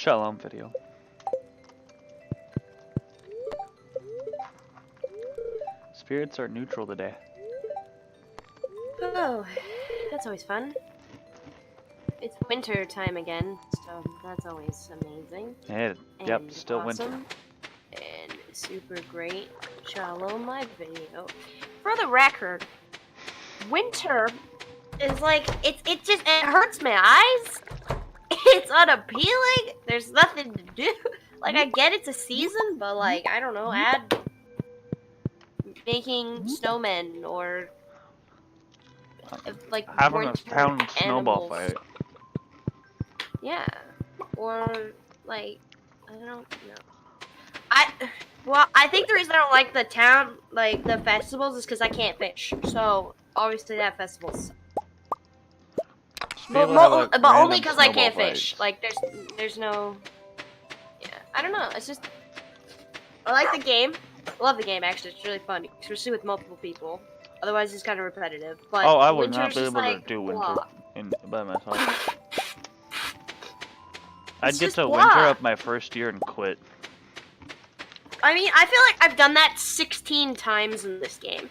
Shalom video. Spirits are neutral today. Oh, that's always fun. It's winter time again, so that's always amazing. Yeah, yep, still awesome. winter. And super great. Shalom live video. For the record, winter is like it hurts my eyes. It's unappealing. There's nothing to do. Like I get it's a season, but like I don't know, add making snowmen or like having a town snowball animals. fight. Yeah, or like I don't know. I think the reason I don't like the town, like the festivals, is because I can't fish. So obviously that festivals. But only because I can't fish. Like there's no. Yeah, I don't know. It's just I like the game. I love the game actually. It's really fun, especially with multiple people. Otherwise, it's kind of repetitive. But oh, I would not be able to do winter by myself. I'd get to winter up my first year and quit. I mean, I feel like I've done that 16 times in this game.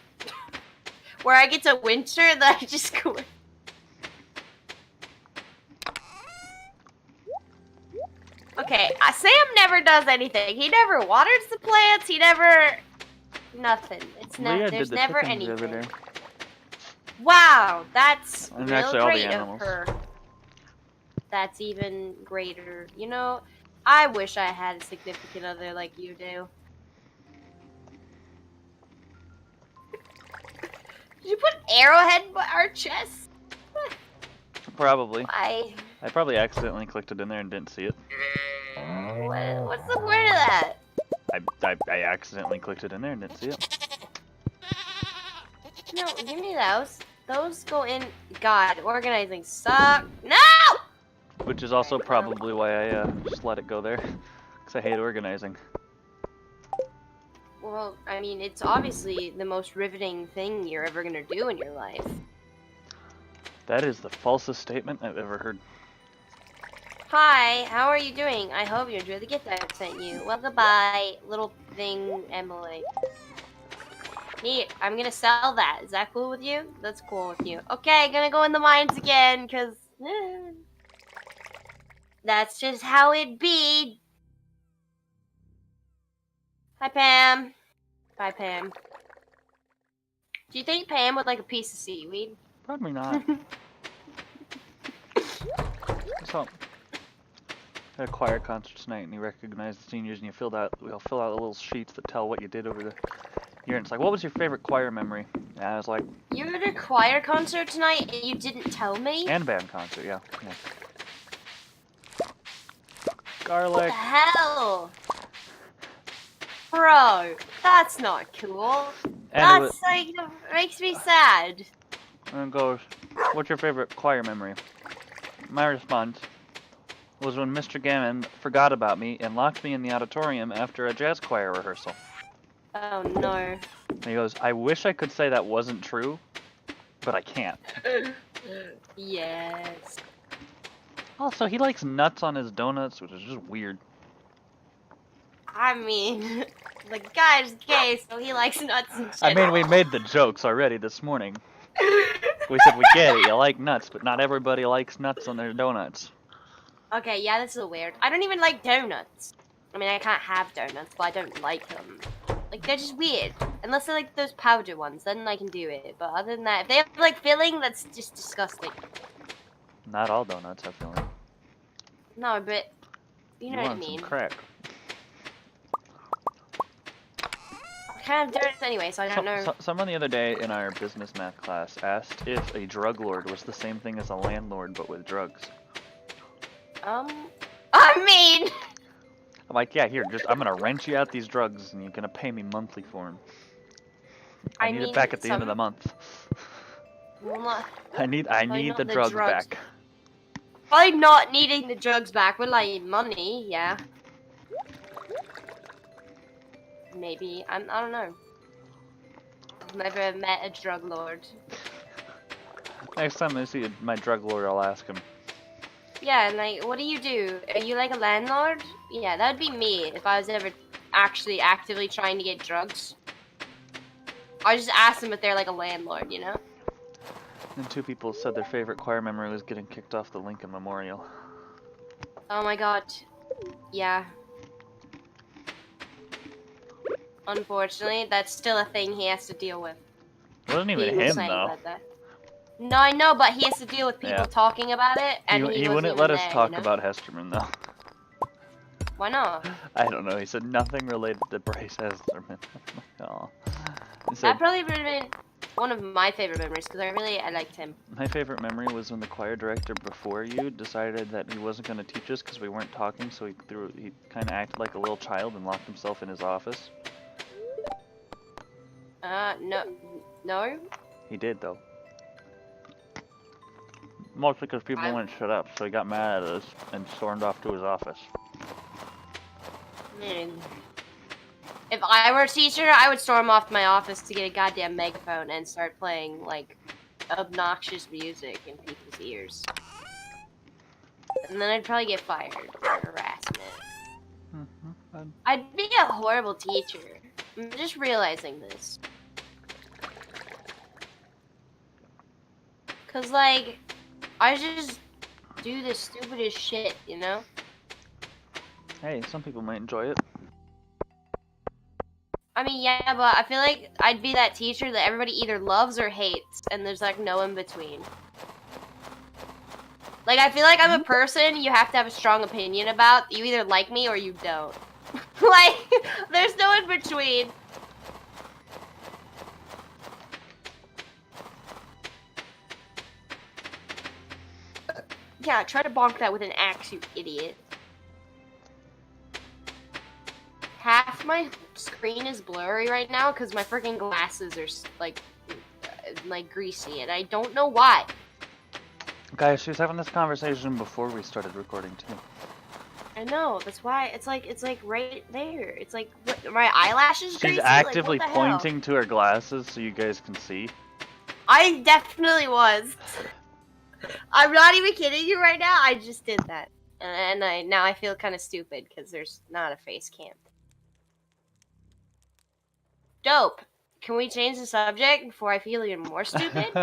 Where I get to winter, then I just quit. Okay, Sam never does anything. He never waters the plants. He never... Nothing. It's not. There's never anything. Wow, that's real great of her. That's even greater. You know, I wish I had a significant other like you do. Did you put Arrowhead by our chest? Probably. Why? I probably accidentally clicked it in there and didn't see it. What's the point of that? I accidentally clicked it in there and didn't see it. No, give me those. Those go in. God, organizing sucks. No! Which is also probably why I just let it go there. Because I hate organizing. Well, I mean, it's obviously the most riveting thing you're ever gonna do in your life. That is the falsest statement I've ever heard. Hi, how are you doing? I hope you enjoyed the gift I sent you. Well, goodbye, little thing, Emily. Neat, I'm gonna sell that. Is that cool with you? That's cool with you. Okay, gonna go in the mines again, cause... that's just how it be. Hi, Pam. Bye, Pam. Do you think Pam would like a piece of seaweed? Probably not. So, at a choir concert tonight, and you recognize the seniors, and we'll fill out the little sheets that tell what you did over the year. And it's like, what was your favorite choir memory? And I was like, you were at a choir concert tonight, and you didn't tell me? And band concert, yeah. Garlic. What the hell? Bro, that's not cool. And that's like, makes me sad. And it goes, what's your favorite choir memory? My response was when Mr. Gammon forgot about me and locked me in the auditorium after a jazz choir rehearsal. Oh no. And he goes, I wish I could say that wasn't true, but I can't. Yes. Also, he likes nuts on his donuts, which is just weird. I mean, the guy's gay, so he likes nuts and shit. I mean, we made the jokes already this morning. We said, we get it, you like nuts, but not everybody likes nuts on their donuts. Okay, yeah, that's a little weird. I don't even like donuts. I mean, I can't have donuts, but I don't like them. Like, they're just weird. Unless they're like those powder ones, then I can do it. But other than that, if they have like filling, that's just disgusting. Not all donuts have filling. No, but you know what I mean. Some crack. I can't have donuts anyway, so I don't know. Someone the other day in our business math class asked if a drug lord was the same thing as a landlord, but with drugs. I mean... I'm like, yeah, here, I'm gonna rent you out these drugs, and you're gonna pay me monthly for them. I need it back at the end of the month. Well, I need the drugs back. Probably not needing the drugs back, but like money, yeah. Maybe. I don't know. I've never met a drug lord. Next time I see my drug lord, I'll ask him. Yeah, and like, what do you do? Are you like a landlord? Yeah, that'd be me if I was ever actually actively trying to get drugs. I just ask them if they're like a landlord, you know? And 2 people said their favorite choir memory was getting kicked off the Lincoln Memorial. Oh my god. Yeah. Unfortunately, that's still a thing he has to deal with. It wasn't even People him, saying though. about that. No, I know, but he has to deal with people Yeah. talking about it, and He wasn't wouldn't even let us there, talk you know? about Hesterman, though. Why not? I don't know. He said nothing related to Bryce Hesterman. Oh. He said, That probably would have been one of my favorite memories, because I liked him. my favorite memory was when the choir director before you decided that he wasn't going to teach us because we weren't talking, so he kind of acted like a little child and locked himself in his office. No? He did, though. Mostly because people wouldn't shut up, so he got mad at us and stormed off to his office. If I were a teacher, I would storm off to my office to get a goddamn megaphone and start playing, like, obnoxious music in people's ears. And then I'd probably get fired for harassment. I'd be a horrible teacher. I'm just realizing this. Cause, like, I just do the stupidest shit, you know? Hey, some people might enjoy it. I mean, yeah, but I feel like I'd be that teacher that everybody either loves or hates, and there's, like, no in between. Like, I feel like I'm a person you have to have a strong opinion about. You either like me or you don't. Like, there's no in between. Yeah, try to bonk that with an axe, you idiot. Half my screen is blurry right now because my freaking glasses are like greasy, and I don't know why. Guys, she was having this conversation before we started recording too. I know, that's why it's like right there. It's like what, my eyelashes. She's greasy? actively like, pointing to her glasses so you guys can see. I definitely was. I'm not even kidding you right now. I just did that, and now I feel kind of stupid because there's not a face cam. Dope. Can we change the subject before I feel even more stupid?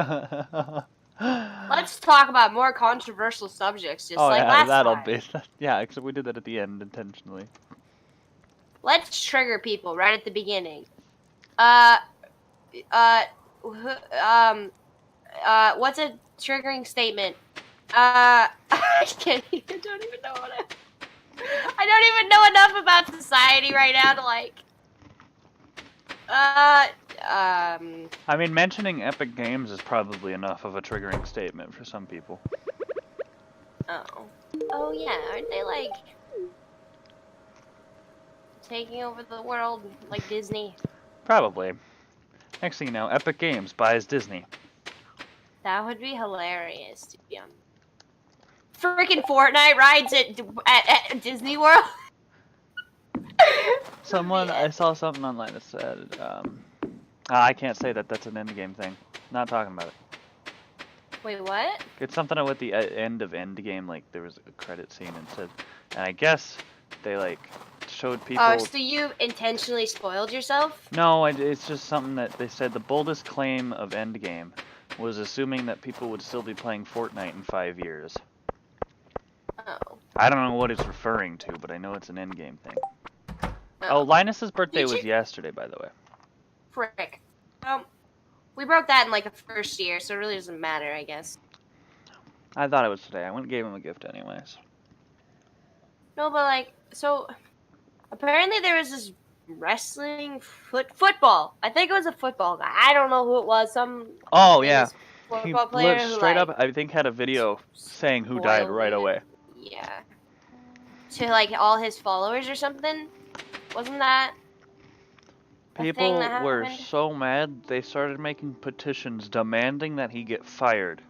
Let's talk about more controversial subjects, just like last time. Yeah, except we did that at the end intentionally. Let's trigger people right at the beginning. What's a triggering statement? I don't even know I don't even know enough about society right now to like. I mean, mentioning Epic Games is probably enough of a triggering statement for some people. Oh yeah, aren't they like taking over the world like Disney? Probably. Next thing you know, Epic Games buys Disney. That would be hilarious to be on. Freaking Fortnite rides at Disney World. I saw something online that said, I can't say that. That's an endgame thing. Not talking about it. Wait, what? It's something with the end of Endgame, like there was a credit scene and said, and I guess they like showed people. Oh, so you intentionally spoiled yourself? No, it's just something that they said the boldest claim of Endgame was assuming that people would still be playing Fortnite in 5 years. Oh. I don't know what it's referring to, but I know it's an Endgame thing. Oh, Linus's birthday was yesterday, by the way. Frick. We broke that in like the first year, so it really doesn't matter, I guess. I thought it was today. I went and gave him a gift anyways. No, but like, so apparently there was this wrestling football. I think it was a football guy. I don't know who it was. Oh yeah. Football player who straight up, I think, had a video saying who died right away. Yeah. To like all his followers or something. Wasn't that? People were so mad they started making petitions demanding that he get fired.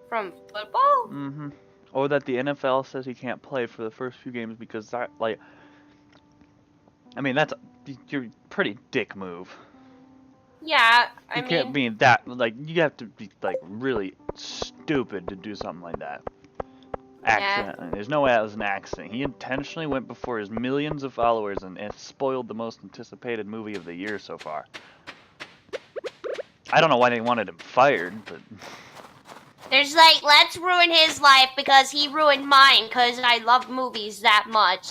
From football? Mm-hmm. Or that the NFL says he can't play for the first few games because that, like, I mean, that's your pretty dick move. Yeah, you can't be that, like, you have to be like really stupid to do something like that. Accidentally. There's no way that was an accident. He intentionally went before his millions of followers and spoiled the most anticipated movie of the year so far. I don't know why they wanted him fired, but... There's like, let's ruin his life because he ruined mine because I love movies that much.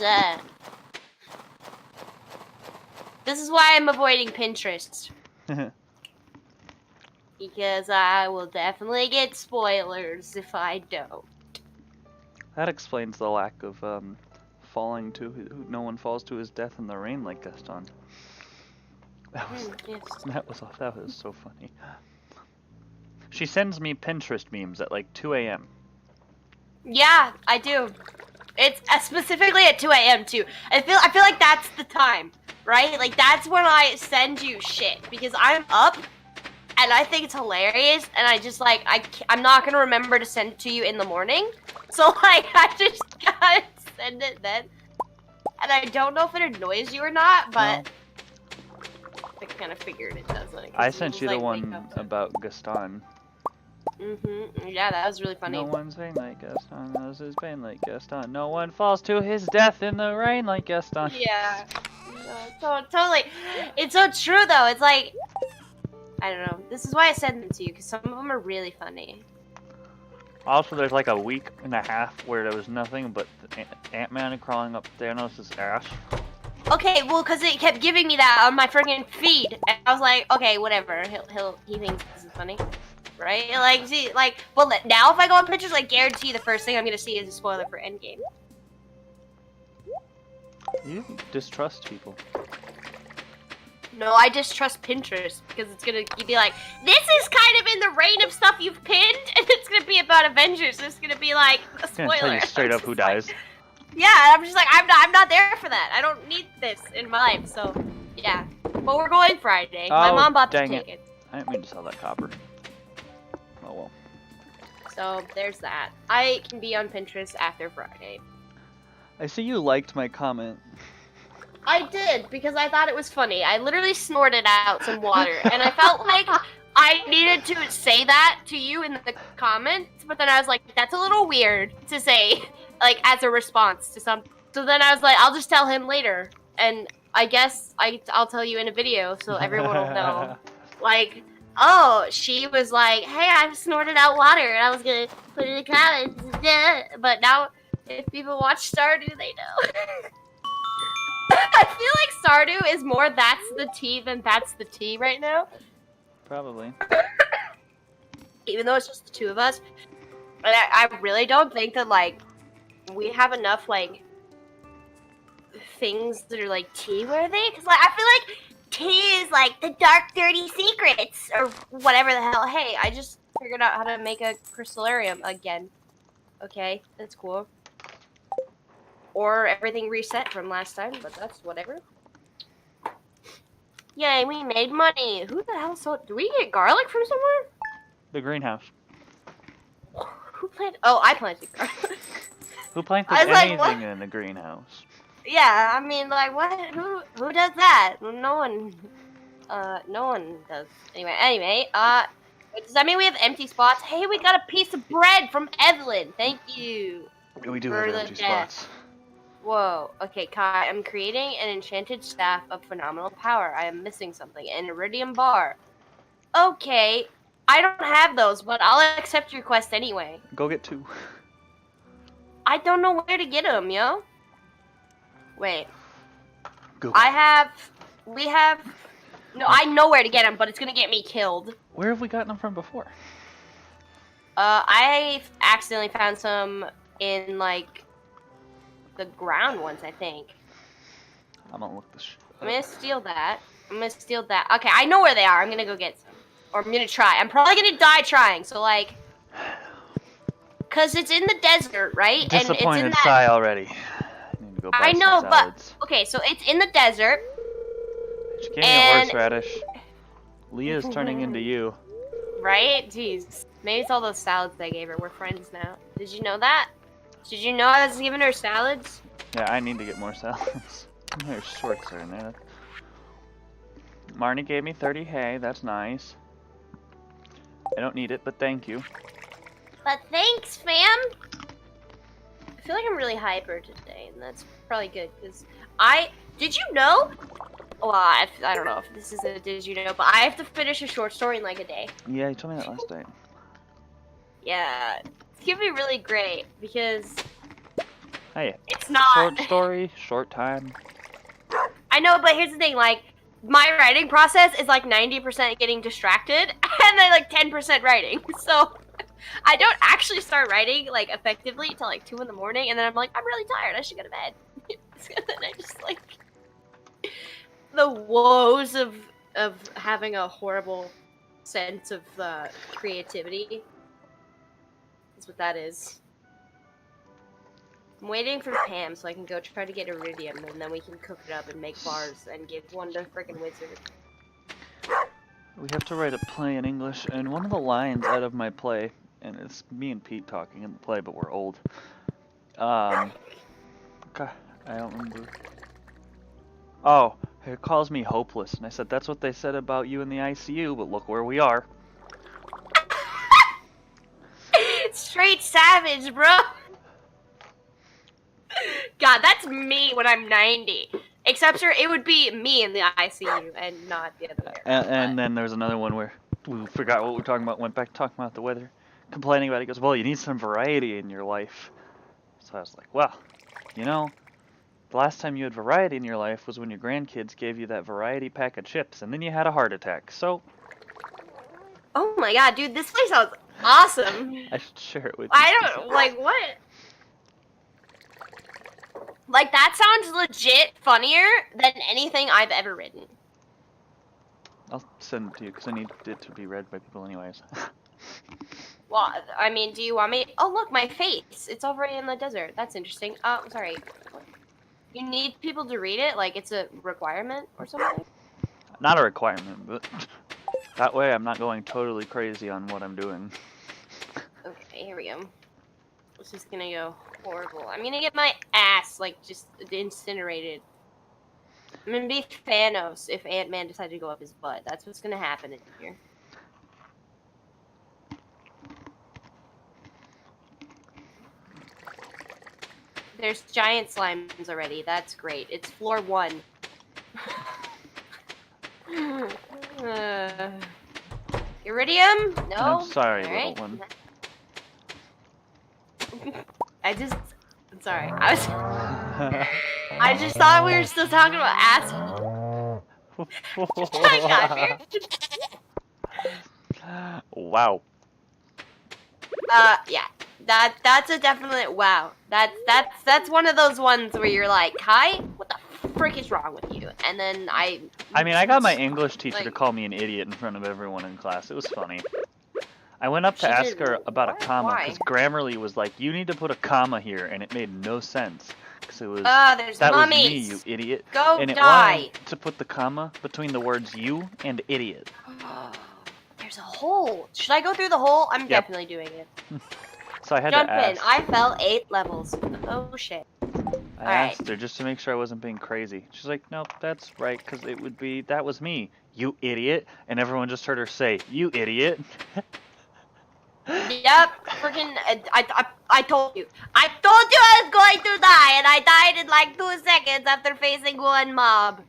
This is why I'm avoiding Pinterest. Because I will definitely get spoilers if I don't. That explains the lack of falling to no one falls to his death in the rain like Gaston. That was that was so funny. She sends me Pinterest memes at like 2 a.m. Yeah, I do. It's specifically at 2 a.m. too. I feel like that's the time, right? Like that's when I send you shit because I'm up and I think it's hilarious and I just like I'm not gonna remember to send it to you in the morning. So like I just gotta send it then. And I don't know if it annoys you or not, but I kind of figured it doesn't. I sent you the one about Gaston. Yeah, that was really funny. No one's vain like Gaston, knows his pain like Gaston. No one falls to his death in the rain like Gaston. Yeah. No, totally. It's so true though. It's like, I don't know. This is why I sent them to you, because some of them are really funny. Also, there's like a week and a half where there was nothing but Ant-Man crawling up Thanos' ass. Okay, well, because it kept giving me that on my freaking feed, and I was like, okay, whatever. He thinks this is funny, right? Like, see, like, well, now if I go on pictures, I guarantee the first thing I'm gonna see is a spoiler for Endgame. You distrust people. No, I distrust Pinterest because it's gonna be like, this is kind of in the reign of stuff you've pinned, and it's gonna be about Avengers. It's gonna be like a spoiler. Gonna tell you straight up who dies. Yeah, I'm just like, I'm not there for that. I don't need this in my life. So, yeah. But we're going Friday. My mom bought the tickets. I didn't mean to sell that copper. Oh well. So there's that. I can be on Pinterest after Friday. I see you liked my comment. I did, because I thought it was funny. I literally snorted out some water, and I felt like I needed to say that to you in the comments, but then I was like, that's a little weird to say, like, as a response to something. So then I was like, I'll just tell him later, and I guess I'll tell you in a video so everyone will know. Like, oh, she was like, hey, I've snorted out water, and I was gonna put it in the comments, but now if people watch Stardew, they know. I feel like Stardew is more that's the tea than that's the tea right now. Probably. Even though it's just the two of us. And I really don't think that, like, we have enough, like, things that are, like, tea-worthy. Because, like, I feel like tea is, like, the dark, dirty secrets. Or whatever the hell. Hey, I just figured out how to make a crystallarium again. Okay, that's cool. Or everything reset from last time, but that's whatever. Yay, we made money. Who the hell sold? Do we get garlic from somewhere? The greenhouse. Who planted? Oh, I planted garlic. Who planted anything in the greenhouse? Yeah, I mean, like, what? Who does that? No one. No one does. Anyway, does that mean we have empty spots? Hey, we got a piece of bread from Evelyn. Thank you. We do have empty spots. Whoa. Okay, Kai, I'm creating an enchanted staff of phenomenal power. I am missing something. An iridium bar. Okay, I don't have those, but I'll accept your quest anyway. Go get 2. I don't know where to get them, yo. Wait. Go. We have... No, I know where to get them, but it's gonna get me killed. Where have we gotten them from before? I accidentally found some in, like, the ground ones, I think. I'm gonna look this shit up. I'm gonna steal that. Okay, I know where they are. I'm gonna go get some. Or I'm gonna try. I'm probably gonna die trying, so, like... Because it's in the desert, right? Disappointed and it's in that... Sai already. I need to go buy I know, some salads. but... Okay, so it's in the desert. She gave me a horseradish. Leah's turning into you. Right? Jeez. Maybe it's all those salads I gave her. We're friends now. Did you know that? Did you know I was giving her salads? Yeah, I need to get more salads. There's shorts are in there. Marnie gave me 30 hay. That's nice. I don't need it, but thank you. But thanks, fam. I feel like I'm really hyper today, and that's probably good, because did you know? Well, I don't know if this is a did you know, but I have to finish a short story in like a day. Yeah, you told me that last night. Yeah, it's gonna be really great, because Hey, it's not. Short story, short time. I know, but here's the thing, like, my writing process is like 90% getting distracted, and then like 10% writing, so I don't actually start writing, like, effectively till like 2 in the morning, and then I'm like, I'm really tired, I should go to bed. And then I just, like, the woes of having a horrible sense of creativity is what that is. I'm waiting for Pam so I can go try to get iridium, and then we can cook it up and make bars and give one to frickin' Wizard. We have to write a play in English, and one of the lines out of my play, and it's me and Pete talking in the play, but we're old. God, I don't remember. Oh, it calls me hopeless, and I said, that's what they said about you in the ICU, but look where we are. Straight savage, bro! God, that's me when I'm 90. Except for it would be me in the ICU and not the other way around. And then there's another one where we forgot what we were talking about, went back to talking about the weather, complaining about it. He goes, well, you need some variety in your life. So I was like, well, you know, the last time you had variety in your life was when your grandkids gave you that variety pack of chips, and then you had a heart attack, so... Oh my god, dude, this place sounds awesome. I should share it with you. I don't, like, what? Like, that sounds legit funnier than anything I've ever written. I'll send it to you, because I need it to be read by people anyways. Well, I mean, do you want me... Oh, look, my face. It's over in the desert. That's interesting. Oh, sorry. You need people to read it? Like, it's a requirement or something? Not a requirement, but that way I'm not going totally crazy on what I'm doing. Okay, here we go. This is gonna go horrible. I'm gonna get my ass, like, just incinerated. I'm gonna be Thanos if Ant-Man decided to go up his butt. That's what's gonna happen in here. There's giant slimes already. That's great. It's floor 1. Iridium? No? I'm sorry, All little right. one. I'm sorry. I just thought we were still talking about asshole. Wow. Yeah. That's a definite wow. That's one of those ones where you're like, hi, what the frick is wrong with you? And then I mean, I got my English teacher to call me an idiot in front of everyone in class. It was funny. I went up to ask her about a comma, because Grammarly was like, you need to put a comma here, and it made no sense. Because it was, there's that mummies. was me, you idiot. Go and it die. wanted to put the comma between the words you and idiot. There's a hole. Should I go through the hole? I'm definitely doing it. So I had Jump to ask. in. I fell 8 levels. Oh shit. I asked her just to make sure I wasn't being crazy. She's like, nope, that's right, because it would be, that was me, you idiot. And everyone just heard her say, you idiot. Yep, freaking, I told you. I told you I was going to die, and I died in like 2 seconds after facing one mob.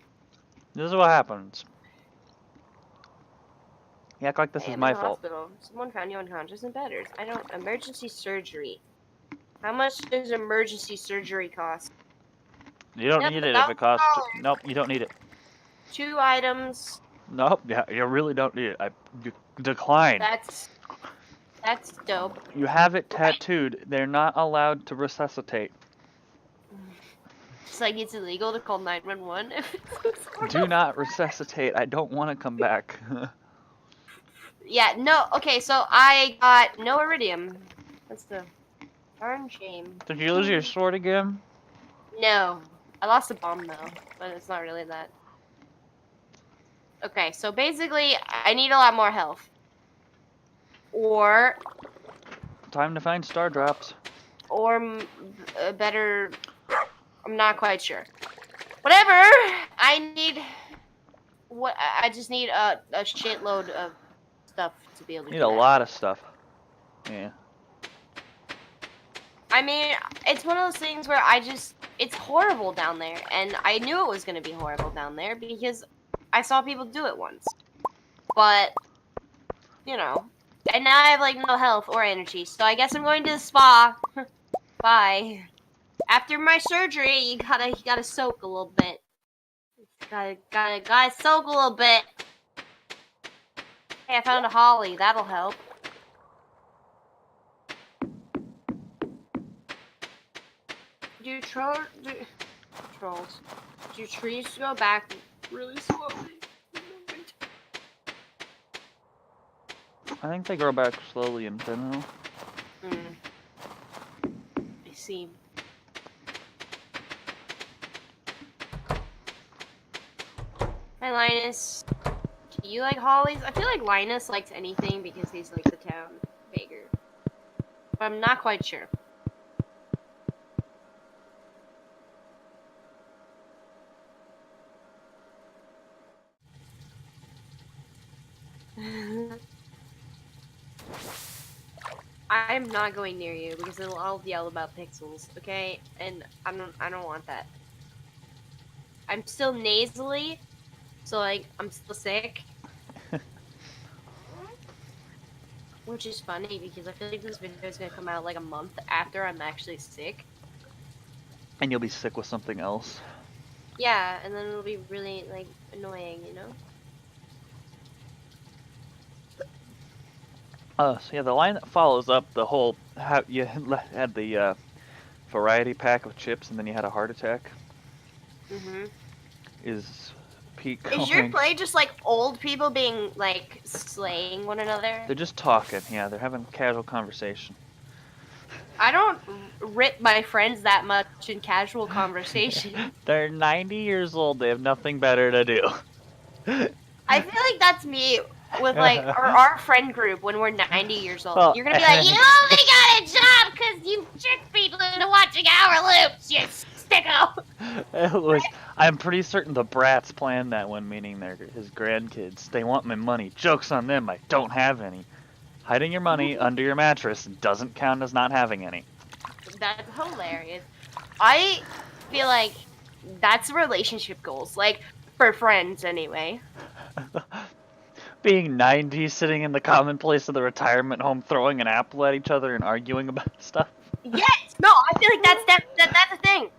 This is what happens. You act like this is my fault. Hospital. Someone found you unconscious in bed. I don't, emergency surgery. How much does emergency surgery cost? You don't need it if it costs, nope, you don't need it. 2 items. Nope, yeah, you really don't need it. I decline. That's dope. You have it tattooed. They're not allowed to resuscitate. It's like it's illegal to call 911 if it's Do not resuscitate. I don't want to come back. Yeah, no, okay, so I got no iridium. That's the darn shame. Did you lose your sword again? No. I lost a bomb though, but it's not really that. Okay, so basically, I need a lot more health. Or... Time to find star drops. Or better... I'm not quite sure. Whatever! I need... What? I just need a shitload of stuff to be able to do a lot of stuff. Yeah. I mean, it's one of those things where it's horrible down there, and I knew it was gonna be horrible down there because I saw people do it once. But, you know, and now I have like no health or energy, so I guess I'm going to the spa. Bye. After my surgery, you gotta soak a little bit. Gotta soak a little bit. Hey, I found a holly. That'll help. Do trees go back really slowly? I think they grow back slowly in general. I see. Hi, Linus. Do you like hollies? I feel like Linus likes anything because he's like the town baker. But I'm not quite sure. I'm not going near you because I'll yell about pixels, okay? And I don't want that. I'm still nasally, so like I'm still sick. Which is funny because I feel like this video is gonna come out like a month after I'm actually sick. And you'll be sick with something else. Yeah, and then it'll be really like annoying, you know? So yeah, the line that follows up the whole how you had the variety pack of chips and then you had a heart attack. Is Pete going... Is your play just like old people being like slaying one another? They're just talking, yeah, they're having casual conversation. I don't rip my friends that much in casual conversation. They're 90 years old, they have nothing better to do. I feel like that's me with like our friend group when we're 90 years old. Well, you're gonna be like, you only got a job because you tricked people into watching our loops, you sicko. I'm pretty certain the brats planned that one, meaning they're his grandkids. They want my money. Joke's on them, I don't have any. Hiding your money under your mattress doesn't count as not having any. That's hilarious. I feel like that's relationship goals, like for friends anyway. Being 90, sitting in the commonplace of the retirement home, throwing an apple at each other and arguing about stuff. Yes! No, I feel like that's a thing.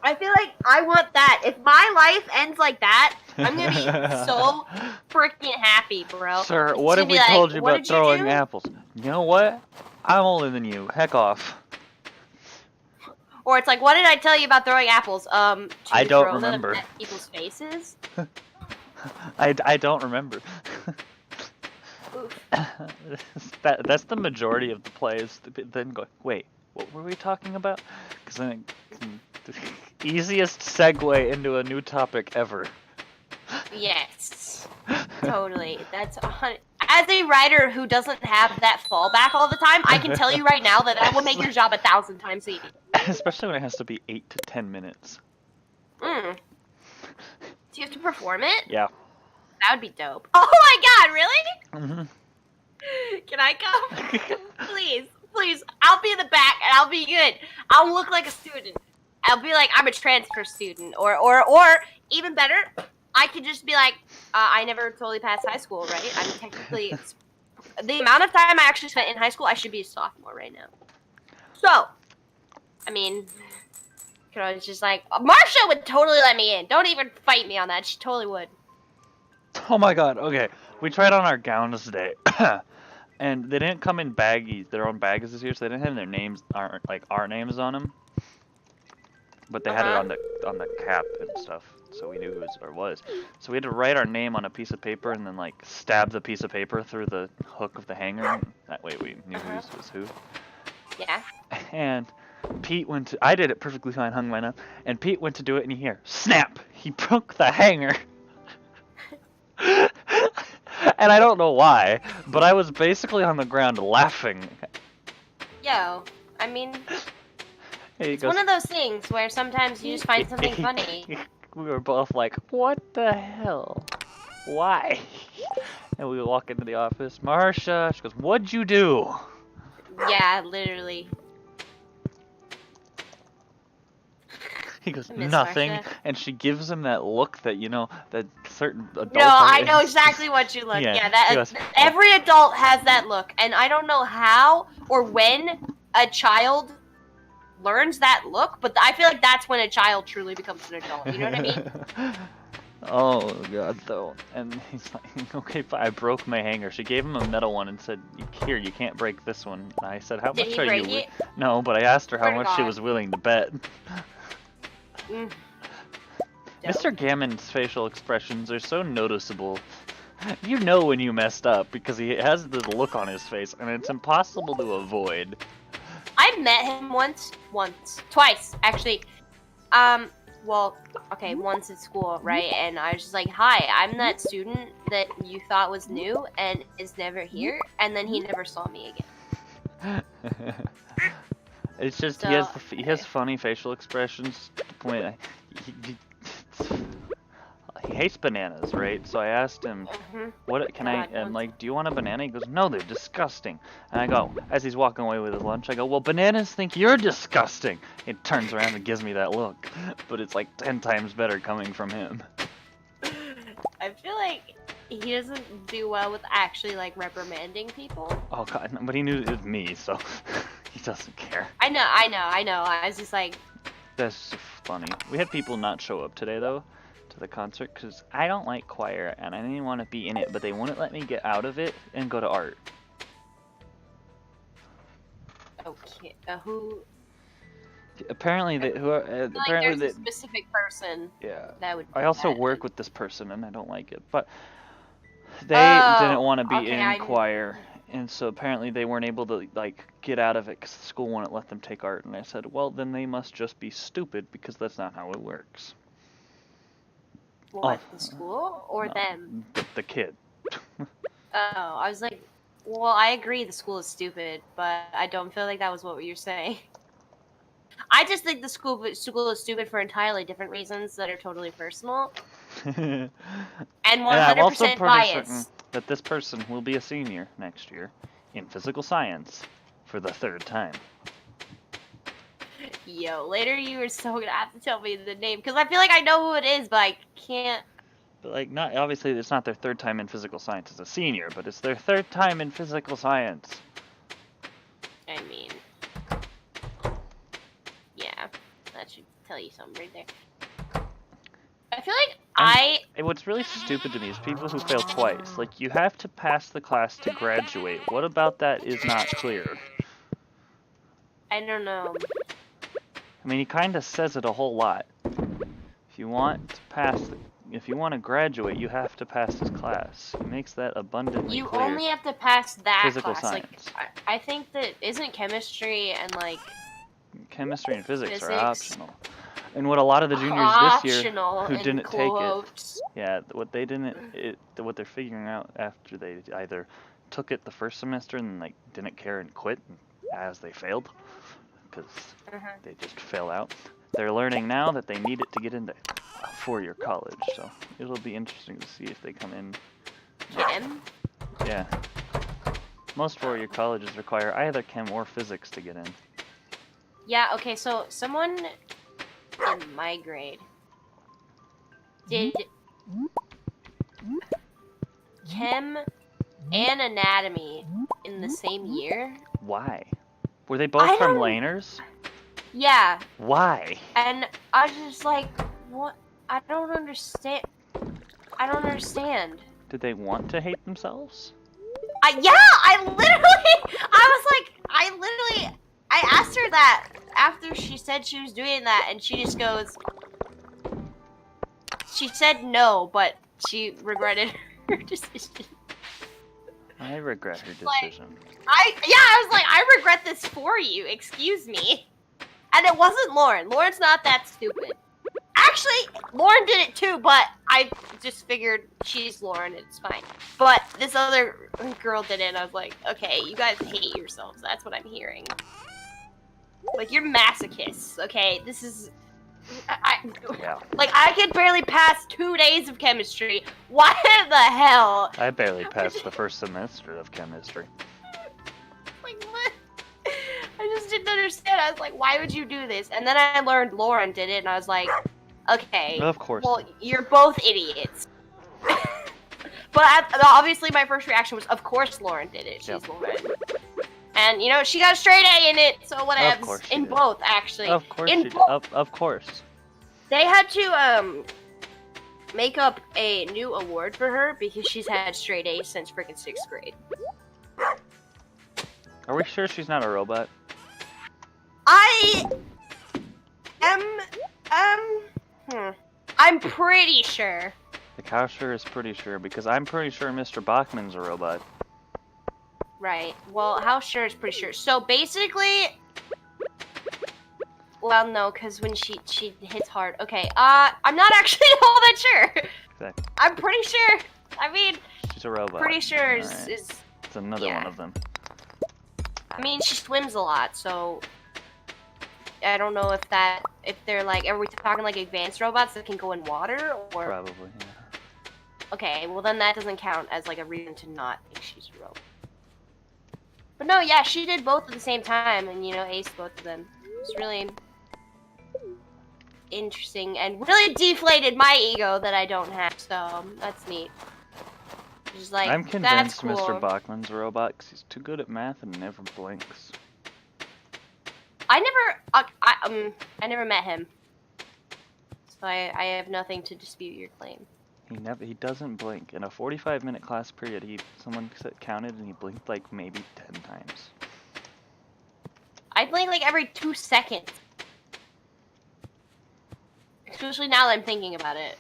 I feel like I want that. If my life ends like that, I'm gonna be so freaking happy, bro. Sir, what if we told you about throwing apples? You know what? I'm older than you. Heck off. Or it's like, what did I tell you about throwing apples? I don't remember. Them at people's faces? I don't remember. That's the majority of the plays. Then go, wait, what were we talking about? Because then the easiest segue into a new topic ever. Yes, totally. That's as a writer who doesn't have that fallback all the time, I can tell you right now that will make your job 1,000 times easier. Especially when it has to be 8 to 10 minutes. Do you have to perform it? Yeah. That would be dope. Oh my god, really? Mm-hmm. Can I come? Please. I'll be in the back and I'll be good. I'll look like a student. I'll be like, I'm a transfer student. Or even better, I could just be like, I never totally passed high school, right? I'm technically... the amount of time I actually spent in high school, I should be a sophomore right now. So, I mean... I was just like, Marsha would totally let me in. Don't even fight me on that. She totally would. Oh my god, okay. We tried on our gowns today. And they didn't come in baggies, their own baggies this year, so they didn't have their names, our names on them. But they had it on the cap and stuff, so we knew who it was. So we had to write our name on a piece of paper and then like stab the piece of paper through the hook of the hanger. That way we knew who was who. Yeah. And Pete went to, I did it perfectly fine, hung mine up, and Pete went to do it and you hear, snap! He broke the hanger. And I don't know why, but I was basically on the ground laughing. Yo, I mean, it's one of those things where sometimes you just find something funny. We were both like, what the hell? Why? And we walk into the office. Marsha, she goes, what'd you do? Yeah, literally. He goes, nothing, Marsha. and she gives him that look that, you know, that certain adults No, I know exactly what you look. Yeah, that goes, every adult has that look, and I don't know how or when a child learns that look, but I feel like that's when a child truly becomes an adult. You know what I mean? Oh god, though. And he's like, okay, fine. I broke my hanger. She gave him a metal one and said, here, you can't break this one. And I said, how Did much he are break you? it? No, but I asked her how Swear to much she God. was willing to bet. Mm. Mr. Gammon's facial expressions are so noticeable. You know when you messed up because he has the look on his face, and it's impossible to avoid. I met him twice, actually. Well, okay, once at school, right? And I was just like, hi, I'm that student that you thought was new and is never here, and then he never saw me again. It's just So, he has funny facial expressions to the point he hates bananas, right? So I asked him, what can I'm like, do you want a banana? He goes, no, they're disgusting. And I go, as he's walking away with his lunch, I go, well, bananas think you're disgusting. He turns around and gives me that look, but it's like 10 times better coming from him. I feel like he doesn't do well with actually like reprimanding people. Oh god, but he knew it was me, so he doesn't care. I know. I was just like, that's funny. We had people not show up today though to the concert because I don't like choir and I didn't want to be in it, but they wouldn't let me get out of it and go to art. okay, who? Apparently they apparently there's a specific person. Yeah. That would. I also work with this person and I don't like it, but they didn't want to be in choir, and so apparently they weren't able to like get out of it because the school wouldn't let them take art. And I said, well, then they must just be stupid because that's not how it works. What, the school or no, them? The kid. Oh, I was like, well, I agree the school is stupid, but I don't feel like that was what you were saying. I just think the school is stupid for entirely different reasons that are totally personal. And 100% biased. That this person will be a senior next year in physical science for the 3rd time. Yo, later you are so gonna have to tell me the name because I feel like I know who it is, but I can't. But like, not obviously, it's not their 3rd time in physical science as a senior, but it's their 3rd time in physical science. I mean, yeah, that should tell you something right there. I feel like what's really stupid to me is people who fail twice. Like, you have to pass the class to graduate. What about that is not clear? I don't know. I mean, he kind of says it a whole lot. If you want to graduate, you have to pass this class. He makes that abundantly clear. You only have to pass that physical class. Science. Like, I think that isn't chemistry and like chemistry and physics are optional. And what a lot of the juniors this year who didn't take it, yeah, what they're figuring out after they either took it the first semester and like didn't care and quit as they failed because they just fell out. They're learning now that they need it to get into a 4-year college, so it'll be interesting to see if they come in. Chem? Yeah. Most 4-year colleges require either chem or physics to get in. Yeah, okay, so someone in my grade did chem and anatomy in the same year. Why? Were they both from Laners? Yeah. Why? And I was just like, what? I don't understand. Did they want to hate themselves? Yeah, I asked her that after she said she was doing that, and she just goes, she said no, but she regretted her decision. I regret her decision. I was like, I regret this for you, excuse me. And it wasn't Lauren. Lauren's not that stupid. Actually, Lauren did it too, but I just figured she's Lauren, it's fine. But this other girl did it, and I was like, okay, you guys hate yourselves. That's what I'm hearing. Like, you're masochists, okay? This is... Yeah. Like, I could barely pass 2 days of chemistry. What the hell? I barely passed the first semester of chemistry. Like, what? I just didn't understand. I was like, why would you do this? And then I learned Lauren did it, and I was like, okay. Of course. Well, you're both idiots. But obviously my first reaction was, of course Lauren did it. She's Lauren. And, you know, she got a straight A in it, so whatever. In both, actually. Of course she did. Of course. They had to, make up a new award for her because she's had straight A's since freaking 6th grade. Are we sure she's not a robot? I am, I'm pretty sure. The cow sure is pretty sure, because I'm pretty sure Mr. Bachman's a robot. Right. Well, how sure is pretty sure. So basically, well, no, because when she hits hard. Okay. I'm not actually all that sure. Exactly. I'm pretty sure. I mean, she's a robot. Pretty sure is. It's another one of them. I mean, she swims a lot, so I don't know if they're like, are we talking like advanced robots that can go in water or? Probably. Yeah. Okay, well then that doesn't count as like a reason to not think she's a robot. But no, yeah, she did both at the same time, and you know, aced both of them. It's really interesting and really deflated my ego that I don't have. So that's neat. Just like, I'm convinced cool. Mr. Bachman's a robot because he's too good at math and never blinks. I never met him, so I have nothing to dispute your claim. He doesn't blink. In a 45-minute class period, someone counted and he blinked like maybe 10 times. I blink like every 2 seconds. Especially now that I'm thinking about it.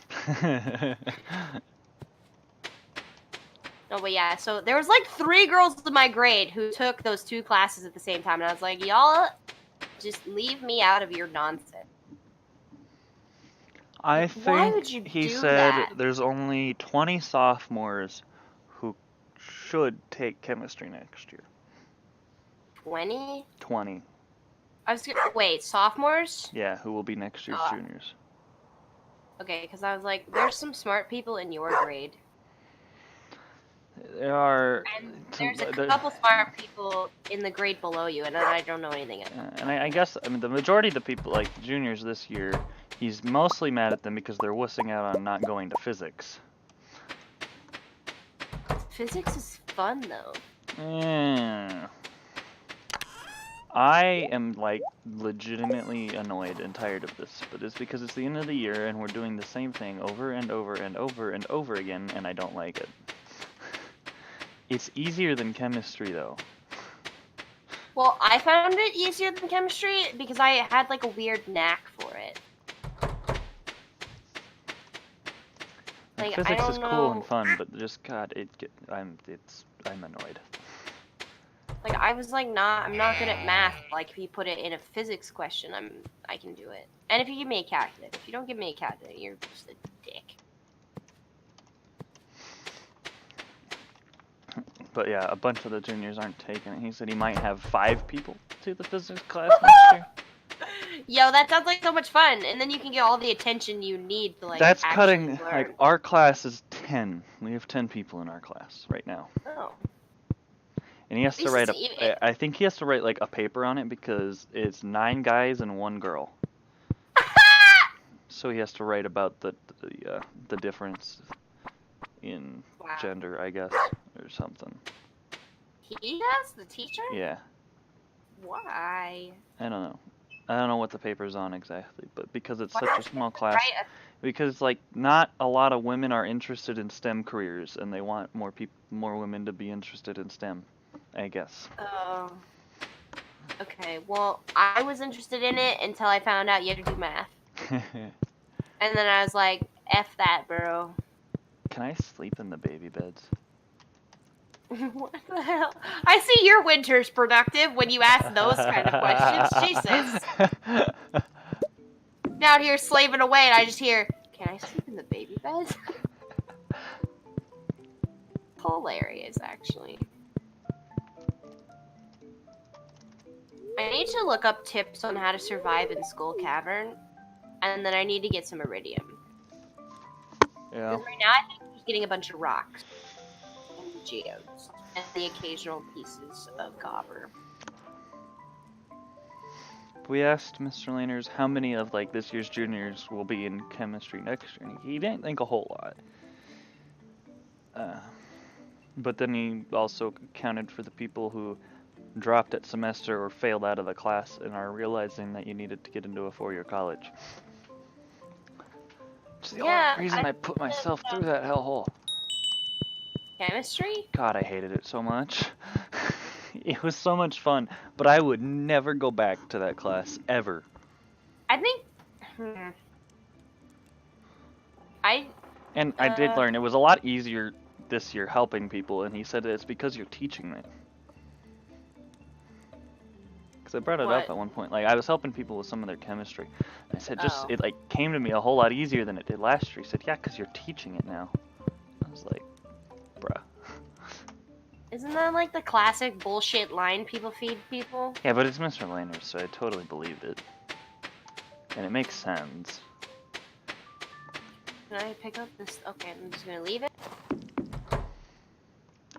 No, but yeah, so there was like 3 girls in my grade who took those 2 classes at the same time, and I was like, y'all, just leave me out of your nonsense. I think he said there's only 20 sophomores who should take chemistry next year. 20? 20. I was gonna wait, sophomores? Yeah, who will be next year's juniors. Okay, because I was like, there's some smart people in your grade. There are. And there's a couple smart people in the grade below you, and I don't know anything about. And I guess, I mean, the majority of the people, like juniors this year, he's mostly mad at them because they're wussing out on not going to physics. Physics is fun, though. Yeah. I am, like, legitimately annoyed and tired of this, but it's because it's the end of the year and we're doing the same thing over and over and over and over again, and I don't like it. It's easier than chemistry, though. Well, I found it easier than chemistry because I had, like, a weird knack for it. Like, physics is cool and fun, but just, God, I'm annoyed. Like, I was like, I'm not good at math. Like, if you put it in a physics question, I can do it. And if you give me a calculator. If you don't give me a calculator, you're just a dick. But yeah, a bunch of the juniors aren't taking it. He said he might have 5 people to the physics class next year. Yo, that sounds like so much fun. And then you can get all the attention you need to, like, that's cutting, learn. like, our class is 10. We have 10 people in our class right now. Oh. And he has to write I think he has to write, like, a paper on it because it's 9 guys and 1 girl. So he has to write about the difference in gender, I guess, or something. He does? The teacher? Yeah. Why? I don't know. I don't know what the paper's on exactly, but because it's such a small class, because, like, not a lot of women are interested in STEM careers, and they want more women to be interested in STEM, I guess. Oh. Okay, well, I was interested in it until I found out you had to do math. And then I was like, F that, bro. Can I sleep in the baby beds? What the hell? I see your winter's productive when you ask those kind of questions. Jesus. I'm out here slaving away and I just hear, can I sleep in the baby bed? Hilarious, actually. I need to look up tips on how to survive in Skull Cavern. And then I need to get some iridium. Yeah. Because right now I think I'm just getting a bunch of rocks. And geodes. And the occasional pieces of copper. We asked Mr. Laners how many of like this year's juniors will be in chemistry next year, and he didn't think a whole lot. But then he also accounted for the people who dropped at semester or failed out of the class and are realizing that you needed to get into a 4-year college. Which is the only reason I put myself through that hellhole. Chemistry? God, I hated it so much. It was so much fun, but I would never go back to that class, ever. I think... And I did learn, it was a lot easier this year helping people, and he said it's because you're teaching it. Because I brought it up at one point, like I was helping people with some of their chemistry. I said it like came to me a whole lot easier than it did last year. He said, yeah, because you're teaching it now. I was like, bruh. Isn't that like the classic bullshit line people feed people? Yeah, but it's Mr. Laners, so I totally believed it. And it makes sense. Can I pick up this? Okay, I'm just gonna leave it.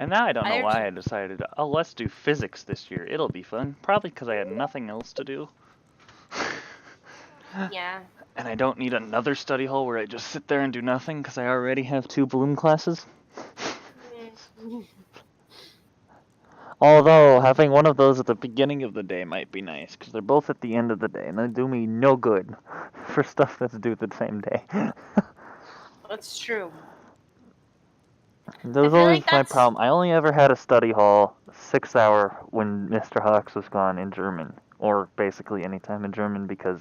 And now I don't know why I decided, oh, let's do physics this year. It'll be fun. Probably because I had nothing else to do. Yeah. And I don't need another study hall where I just sit there and do nothing because I already have 2 Bloom classes. Although, having one of those at the beginning of the day might be nice, because they're both at the end of the day, and they do me no good for stuff that's due the same day. That's true. That was always my problem. I only ever had a study hall 6-hour when Mr. Hawks was gone in German, or basically any time in German, because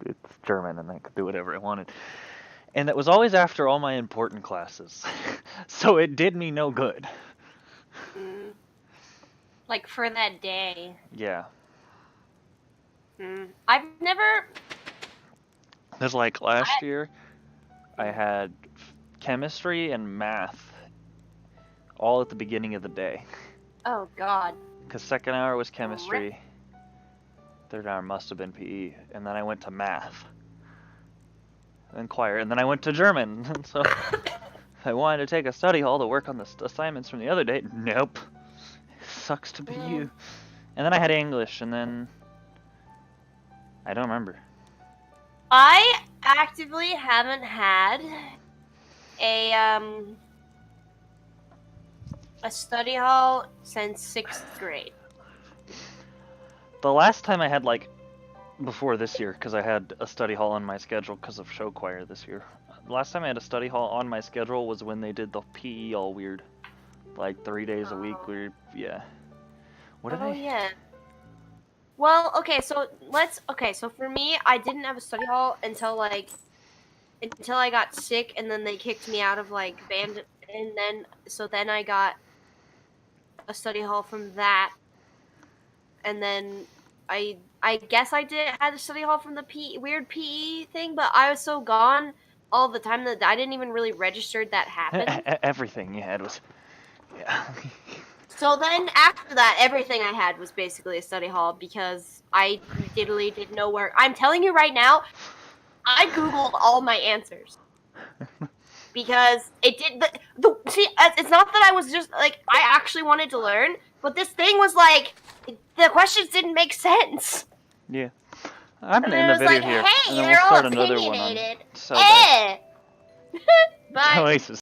it's German and I could do whatever I wanted. And that was always after all my important classes, so it did me no good. Like for that day. Yeah. I've never... There's like last year, I had chemistry and math all at the beginning of the day. Oh, God. Because second hour was chemistry, third hour must have been PE, and then I went to math, and choir, and then I went to German. And so I wanted to take a study hall to work on the assignments from the other day. Nope. Sucks to be you. And then I had English, and then I don't remember. I actively haven't had a study hall since 6th grade. The last time I had, like, before this year, because I had a study hall on my schedule because of show choir this year. The last time I had a study hall on my schedule was when they did the PE all weird. Like 3 days a week weird, yeah. What did I? Yeah. Well, okay, so for me, I didn't have a study hall until I got sick, and then they kicked me out of like band, and then I got a study hall from that, and then I guess I had a study hall from the weird PE thing, but I was so gone all the time that I didn't even really register that happened. Everything you had was, yeah. So then after that, everything I had was basically a study hall because I literally didn't know where. I'm telling you right now, I Googled all my answers. Because it did, see, it's not that I was just, like, I actually wanted to learn, but this thing was like, the questions didn't make sense. Yeah. I'm gonna end the video here, hey, and then we'll start another one on Bye. Oasis.